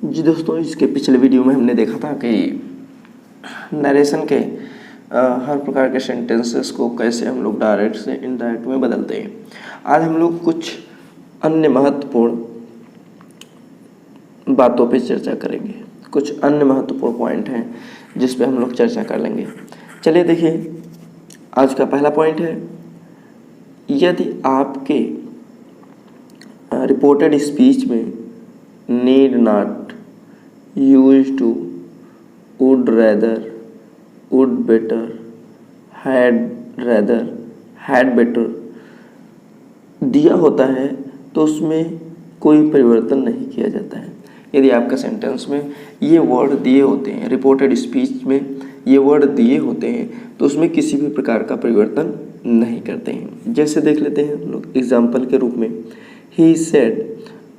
जी दोस्तों, इसके पिछले वीडियो में हमने देखा था कि नरेशन के हर प्रकार के सेंटेंसेस को कैसे हम लोग डायरेक्ट से इनडायरेक्ट में बदलते हैं। आज हम लोग कुछ अन्य महत्वपूर्ण बातों पे चर्चा करेंगे। कुछ अन्य महत्वपूर्ण पॉइंट हैं जिस पे हम लोग चर्चा कर लेंगे। चलिए देखिए, आज का पहला पॉइंट है, यदि आपके रिपोर्टेड स्पीच में need not, used to, would rather, would better, had rather, had better दिया होता है तो उसमें कोई परिवर्तन नहीं किया जाता है। यदि आपका सेंटेंस में ये वर्ड दिए होते हैं, रिपोर्टेड स्पीच में ये वर्ड दिए होते हैं, तो उसमें किसी भी प्रकार का परिवर्तन नहीं करते हैं। जैसे देख लेते हैं हम लोग एग्जाम्पल के रूप में, he said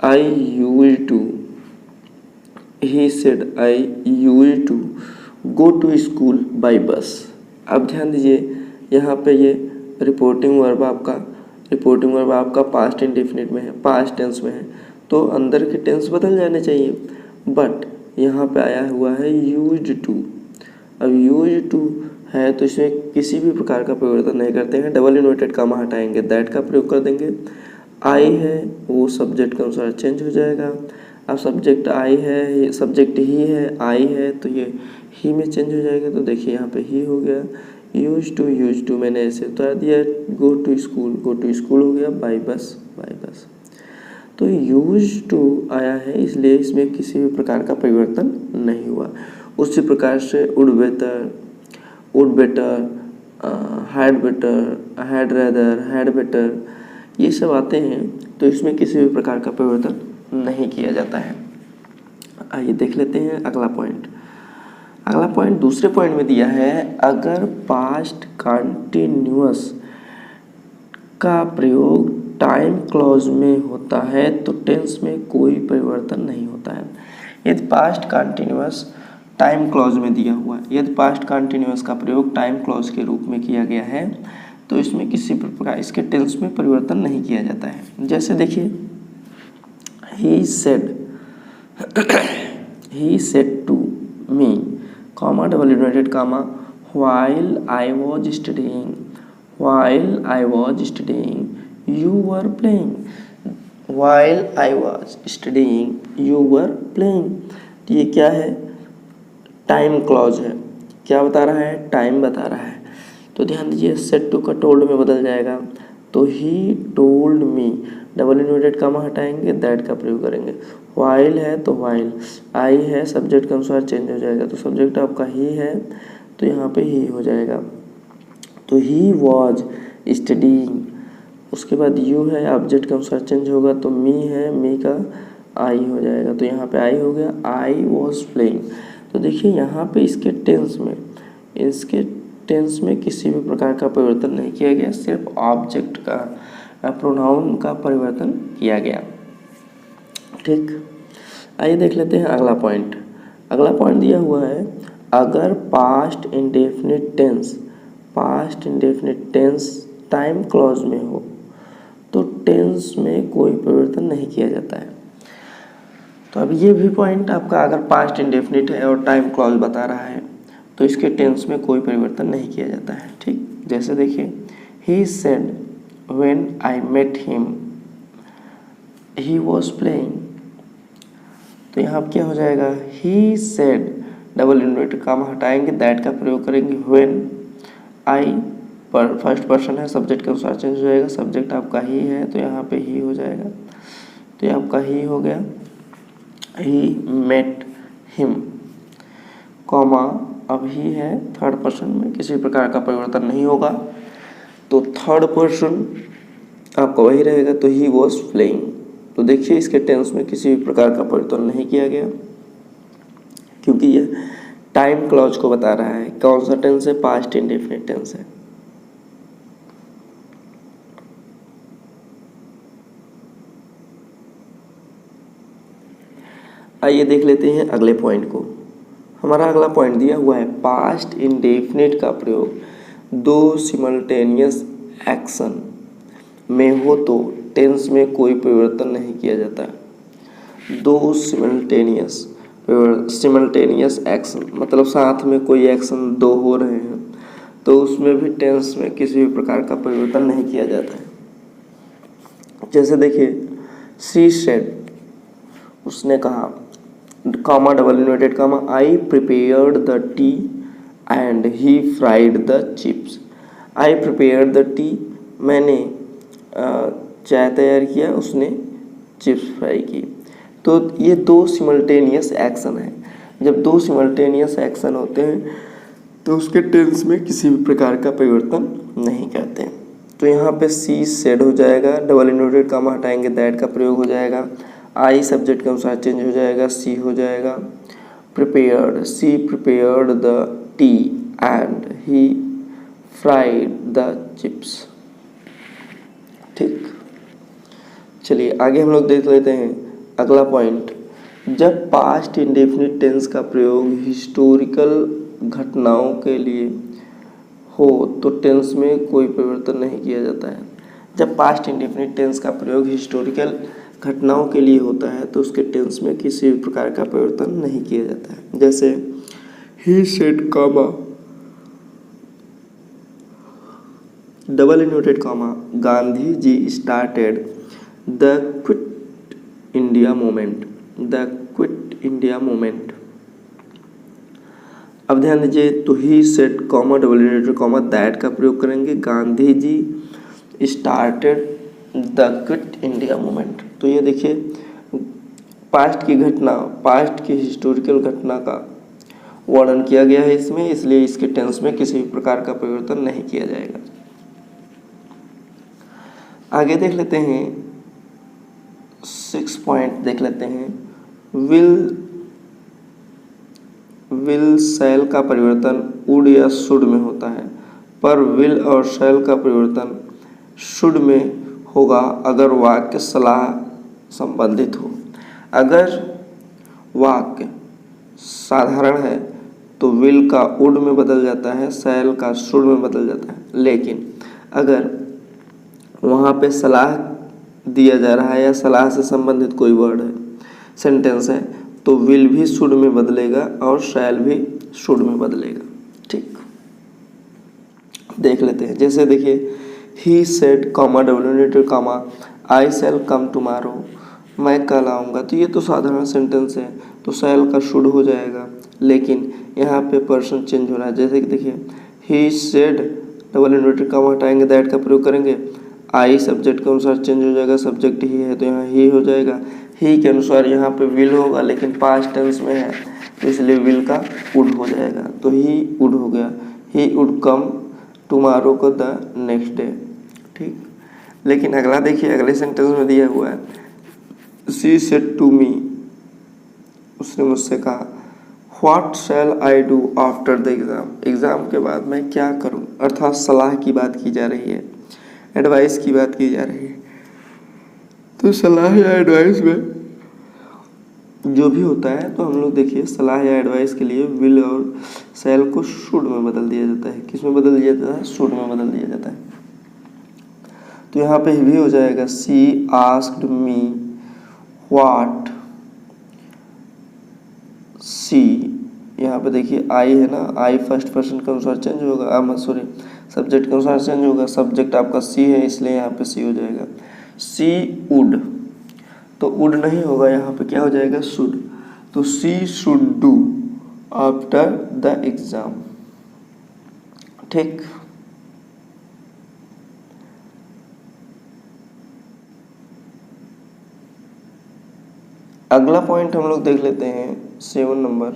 I used to, he said I used to go to school by bus. अब ध्यान दीजिए, यहाँ पे ये रिपोर्टिंग वर्ब आपका पास्ट इंडेफिनिट में है, पास्ट टेंस में है, तो अंदर के टेंस बदल जाने चाहिए, बट यहाँ पे आया हुआ है यूज्ड टू। अब यूज्ड टू है तो इसमें किसी भी प्रकार का परिवर्तन नहीं करते हैं। डबल इन्वर्टेड कॉमा हटाएंगे, दैट का प्रयोग कर देंगे। आई है वो सब्जेक्ट के अनुसार चेंज हो जाएगा। अब सब्जेक्ट आई है, सब्जेक्ट ही है, आई है, तो ये ही में चेंज हो जाएगा। तो देखिए यहाँ पे ही हो गया। यूज टू मैंने ऐसे उतार दिया। गो टू स्कूल हो गया। By bus. तो यूज टू आया है, इसलिए इसमें किसी भी प्रकार का परिवर्तन नहीं हुआ। उसी प्रकार से would better, had better, had rather, had better, ये सब आते हैं तो इसमें किसी भी प्रकार का परिवर्तन नहीं किया जाता है। आइए देख लेते हैं अगला पॉइंट। अगला पॉइंट दूसरे पॉइंट में दिया है, अगर पास्ट कंटिन्यूअस का प्रयोग टाइम क्लॉज में होता है तो टेंस में कोई परिवर्तन नहीं होता है। यदि पास्ट कंटिन्यूअस टाइम क्लॉज में दिया हुआ है, यदि पास्ट कंटिन्यूअस का प्रयोग टाइम क्लॉज के रूप में किया गया है तो इसमें किसी प्रकार इसके टेंस में परिवर्तन नहीं किया जाता है। जैसे देखिए, he said to me, comma, double inverted comma, while I was studying, you were playing, while I was studying, you were playing। तो ये क्या है? टाइम क्लॉज है। क्या बता रहा है? टाइम बता रहा है। तो ध्यान दीजिए, सेड टू का टोल्ड में बदल जाएगा। तो he told me, double inverted comma हटाएंगे, दैट का प्रयोग करेंगे। वाइल है तो वाइल, आई है सब्जेक्ट के अनुसार चेंज हो जाएगा, तो सब्जेक्ट आपका ही है तो यहाँ पे ही हो जाएगा। तो ही वॉज स्टडीइंग, उसके बाद यू है, ऑब्जेक्ट के अनुसार चेंज होगा, तो मी है, मी का आई हो जाएगा, तो यहाँ पे आई हो गया। I was playing. तो देखिए यहाँ पे इसके टेंस में किसी भी प्रकार का परिवर्तन नहीं किया गया, सिर्फ ऑब्जेक्ट का प्रोनाउन का परिवर्तन किया गया। ठीक, आइए देख लेते हैं अगला पॉइंट। अगला पॉइंट दिया हुआ है, अगर past indefinite tense time clause में हो तो टेंस में कोई परिवर्तन नहीं किया जाता है। तो अब ये भी पॉइंट आपका, अगर पास्ट इंडेफिनिट है और टाइम क्लॉज बता रहा है तो इसके टेंस में कोई परिवर्तन नहीं किया जाता है। ठीक, जैसे देखिए, he said when I met him he was playing, तो यहाँ क्या हो जाएगा? he said, double inverted comma हटाएंगे, दैट का प्रयोग करेंगे। when I पर फर्स्ट पर्सन है, सब्जेक्ट के अनुसार चेंज हो जाएगा, सब्जेक्ट आपका ही है तो यहाँ पे ही हो जाएगा, तो ये आपका ही हो गया। he met him, कॉमा अब ही है, थर्ड पर्सन में किसी प्रकार का परिवर्तन नहीं होगा, तो थर्ड पर्सन आपका वही रहेगा, तो ही वॉज प्लेइंग। तो देखिए इसके टेंस में किसी भी प्रकार का परिवर्तन नहीं किया गया, क्योंकि ये टाइम क्लॉज को बता रहा है। कौन सा टेंस है? पास्ट इंडेफिनिट टेंस है। आइए देख लेते हैं अगले पॉइंट को। हमारा अगला पॉइंट दिया हुआ है, पास्ट इंडेफिनिट का प्रयोग दो सिमल्टेनियस एक्शन में हो तो टेंस में कोई परिवर्तन नहीं किया जाता। दो सिमल्टेनियस सिमल्टेनियस एक्शन मतलब साथ में कोई एक्शन दो हो रहे हैं तो उसमें भी टेंस में किसी भी प्रकार का परिवर्तन नहीं किया जाता है। जैसे देखिए, शी सेड, उसने कहा, comma double inverted comma, I prepared the tea and he fried the chips. I prepared the T, मैंने चाय तैयार किया, उसने चिप्स फ्राई की। तो ये दो सिमल्टेनियस एक्शन है। जब दो सिमल्टेनियस एक्शन होते हैं तो उसके टेंस में किसी भी प्रकार का परिवर्तन नहीं करते हैं। तो यहाँ पे सी सेड हो जाएगा, डबल इन्वर्टेड कॉमा हटाएंगे, दैट का प्रयोग हो जाएगा, आई सब्जेक्ट के अनुसार चेंज हो जाएगा, सी हो जाएगा। Prepared, she prepared the tea and he fried the chips. ठीक, चलिए आगे हम लोग देख लेते हैं अगला पॉइंट। जब पास्ट इंडेफिनिट टेंस का प्रयोग हिस्टोरिकल घटनाओं के लिए हो तो टेंस में कोई परिवर्तन नहीं किया जाता है। जब पास्ट इंडेफिनिट टेंस का प्रयोग हिस्टोरिकल घटनाओं के लिए होता है तो उसके टेंस में किसी भी प्रकार का परिवर्तन नहीं किया जाता है। जैसे he said comma double inverted comma, Gandhi ji started the quit India movement, the quit India movement. अब ध्यान दीजिए, तो he said comma double inverted comma that का प्रयोग करेंगे, Gandhi ji started the quit India movement. तो ये देखिए, पास्ट की घटना, पास्ट की हिस्टोरिकल घटना का वर्णन किया गया है इसमें, इसलिए इसके टेंस में किसी भी प्रकार का परिवर्तन नहीं किया जाएगा। आगे देख लेते हैं 6 पॉइंट देख लेते हैं। विल शैल का परिवर्तन वुड या शुड में होता है, पर विल और शैल का परिवर्तन शुड में होगा अगर वाक्य सलाह संबंधित हो। अगर वाक्य साधारण है तो विल का वुड में बदल जाता है, शैल का शुड में बदल जाता है। लेकिन अगर वहाँ पे सलाह दिया जा रहा है या सलाह से संबंधित कोई वर्ड है, सेंटेंस है, तो विल भी शुड में बदलेगा और शैल भी शुड में बदलेगा। ठीक, देख लेते हैं। जैसे देखिए, he said comma double inverted comma I shall come tomorrow, मैं कल आऊँगा। तो ये तो साधारण सेंटेंस है तो शैल का शुड हो जाएगा, लेकिन यहाँ पे पर्सन चेंज हो रहा है। जैसे कि देखिए, he said double inverted comma हटाएंगे, दैट का प्रयोग करेंगे, आई सब्जेक्ट के अनुसार चेंज हो जाएगा, सब्जेक्ट ही है तो यहाँ ही हो जाएगा। ही के अनुसार यहाँ पे विल होगा, लेकिन पास्ट टेंस में है तो इसलिए विल का वुड हो जाएगा। तो ही वुड हो गया, ही वुड कम टुमारो को द नेक्स्ट डे। ठीक, लेकिन अगला देखिए, अगले सेंटेंस में दिया हुआ है, शी सेड टू मी, उसने मुझसे कहा, what shell I do after the exam, exam के बाद मैं क्या करूँ। अर्थात सलाह की बात की जा रही है, एडवाइस की बात की जा रही है। तो सलाह या एडवाइस में जो भी होता है, तो हम लोग देखिए सलाह या एडवाइस के लिए विल और शैल को शुड में बदल दिया जाता है। किस में बदल दिया जाता है? शुड में बदल दिया जाता है। तो यहाँ पे भी हो जाएगा, शी आस्क्ड मी व्हाट सी, यहाँ पे देखिए आई है ना, आई फर्स्ट पर्सन के अनुसार चेंज होगा, सॉरी सब्जेक्ट के अनुसार चेंज होगा, सब्जेक्ट आपका सी है इसलिए यहाँ पे सी हो जाएगा। सी वुड, तो वुड नहीं होगा, यहाँ पे क्या हो जाएगा? शुड। तो she should do after the exam. ठीक, अगला पॉइंट हम लोग देख लेते हैं 7 नंबर।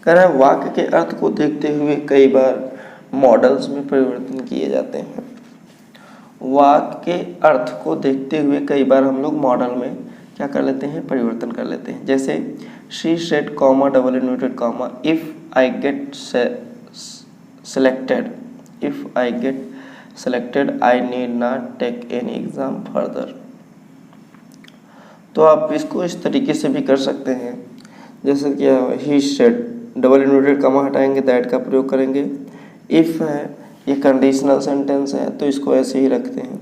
कह रहा है वाक्य के अर्थ को देखते हुए कई बार मॉडल्स में परिवर्तन किए जाते हैं। वाक्य के अर्थ को देखते हुए कई बार हम लोग मॉडल में क्या कर लेते हैं? परिवर्तन कर लेते हैं। जैसे she said comma double inverted comma if I get selected, if I get selected I need not take any exam further. तो आप इसको इस तरीके से भी कर सकते हैं, जैसे कि he said double inverted comma हटाएंगे, दैट का प्रयोग करेंगे। इफ़ है, ये कंडीशनल सेंटेंस है तो इसको ऐसे ही रखते हैं।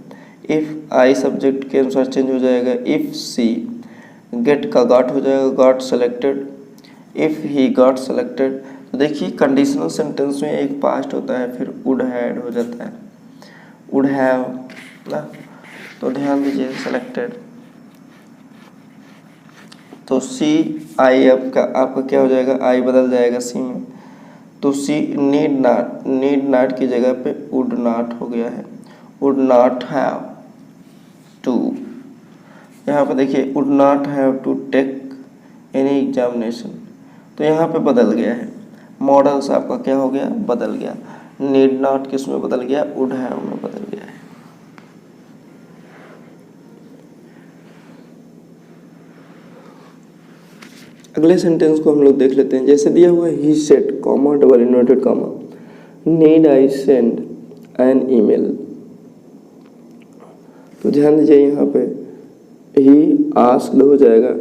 इफ़ आई सब्जेक्ट के अनुसार चेंज हो जाएगा, इफ़ सी, गेट का गॉट हो जाएगा, got selected, if he got selected, तो देखिए कंडीशनल सेंटेंस में एक पास्ट होता है, फिर वुड हैड हो जाता है, वुड हैव ना, तो ध्यान दीजिए सेलेक्टेड, तो सी आई आपका क्या हो जाएगा, आई बदल जाएगा सी में, तो सी नीड नॉट की जगह पे वुड नॉट हो गया है, वुड नॉट हैव टू, यहाँ पे देखिए would not have to take any examination, तो यहाँ पे बदल गया है, मॉडल्स आपका क्या हो गया, बदल गया, नीड नॉट किस में बदल गया, वुड हैव में बदल गया है। अगले सेंटेंस को हम लोग देख लेते हैं। जैसे दिया हुआ है ही said comma double inverted comma, need I send an email, तो ध्यान दीजिए यहाँ पे ही आस्क्ड हो जाएगा,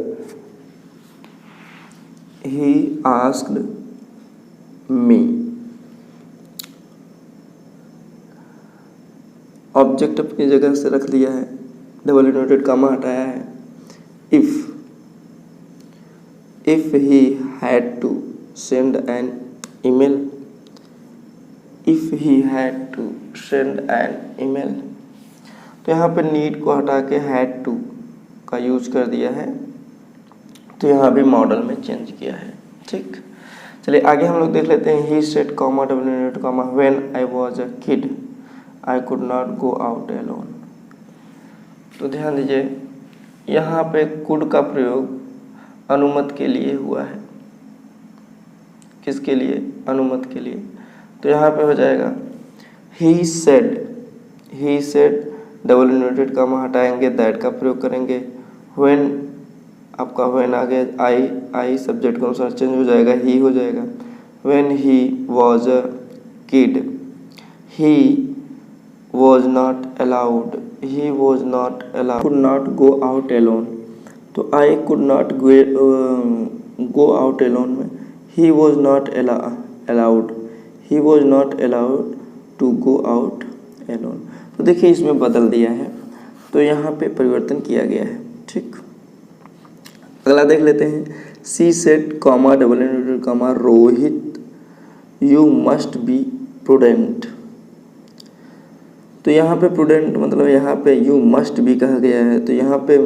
ही आस्क्ड मी, ऑब्जेक्ट अपनी जगह से रख लिया है, डबल इन्वर्टेड कॉमा हटाया है, if he had to send an email, if he had to send an email, तो यहाँ पे नीड को हटा के had to का यूज कर दिया है, तो यहाँ भी मॉडल में चेंज किया है। ठीक, चलिए आगे हम लोग देख लेते हैं। he said comma double inverted comma when I was a kid I could not go out alone, तो ध्यान दीजिए यहाँ पे could का प्रयोग अनुमत के लिए हुआ है, किसके लिए, अनुमत के लिए, तो यहाँ पे हो जाएगा he said double inverted comma हटाएंगे, दैट का प्रयोग करेंगे, when आपका when आ गया, आई सब्जेक्ट के अनुसार चेंज हो जाएगा, ही हो जाएगा, when he was a kid he was not allowed could not go out alone, तो I could not go out alone में he was not allowed to go out alone, तो देखिए इसमें बदल दिया है, तो यहाँ पे परिवर्तन किया गया है। ठीक, अगला देख लेते हैं। She said comma double inverted comma Rohit you must be prudent, तो यहाँ पे प्रूडेंट मतलब यहाँ पे यू मस्ट बी कहा गया है, तो यहाँ पे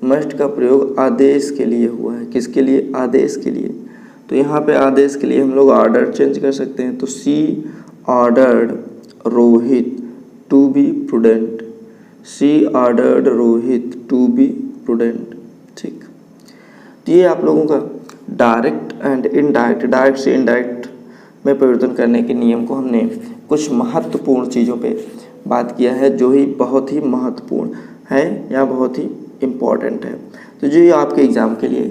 मस्ट का प्रयोग आदेश के लिए हुआ है, किसके लिए, आदेश के लिए, तो यहाँ पे आदेश के लिए हम लोग ऑर्डर चेंज कर सकते हैं, तो she ordered Rohit to be prudent, she ordered Rohit to be prudent. ठीक, तो ये आप लोगों का डायरेक्ट एंड इनडायरेक्ट, डायरेक्ट से इनडायरेक्ट में परिवर्तन करने के नियम को हमने कुछ महत्वपूर्ण चीज़ों पे बात किया है, जो ही बहुत ही महत्वपूर्ण है या बहुत ही इम्पॉर्टेंट है, तो जो ये आपके एग्ज़ाम के लिए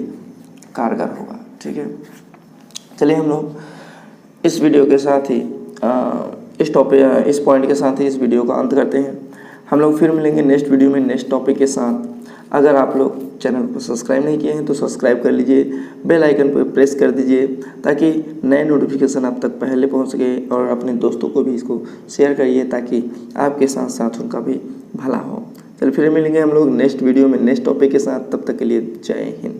कारगर होगा। ठीक है, चलिए हम लोग इस वीडियो के साथ ही इस पॉइंट के साथ ही इस वीडियो का अंत करते हैं। हम लोग फिर मिलेंगे नेक्स्ट वीडियो में नेक्स्ट टॉपिक के साथ। अगर आप लोग चैनल को सब्सक्राइब नहीं किए हैं तो सब्सक्राइब कर लीजिए, बेल आइकन पर प्रेस कर दीजिए ताकि नए नोटिफिकेशन आप तक पहले पहुंच सके, और अपने दोस्तों को भी इसको शेयर करिए ताकि आपके साथ साथ उनका भी भला हो। चलिए फिर मिलेंगे हम लोग नेक्स्ट वीडियो में नेक्स्ट टॉपिक के साथ, तब तक के लिए जय हिंद।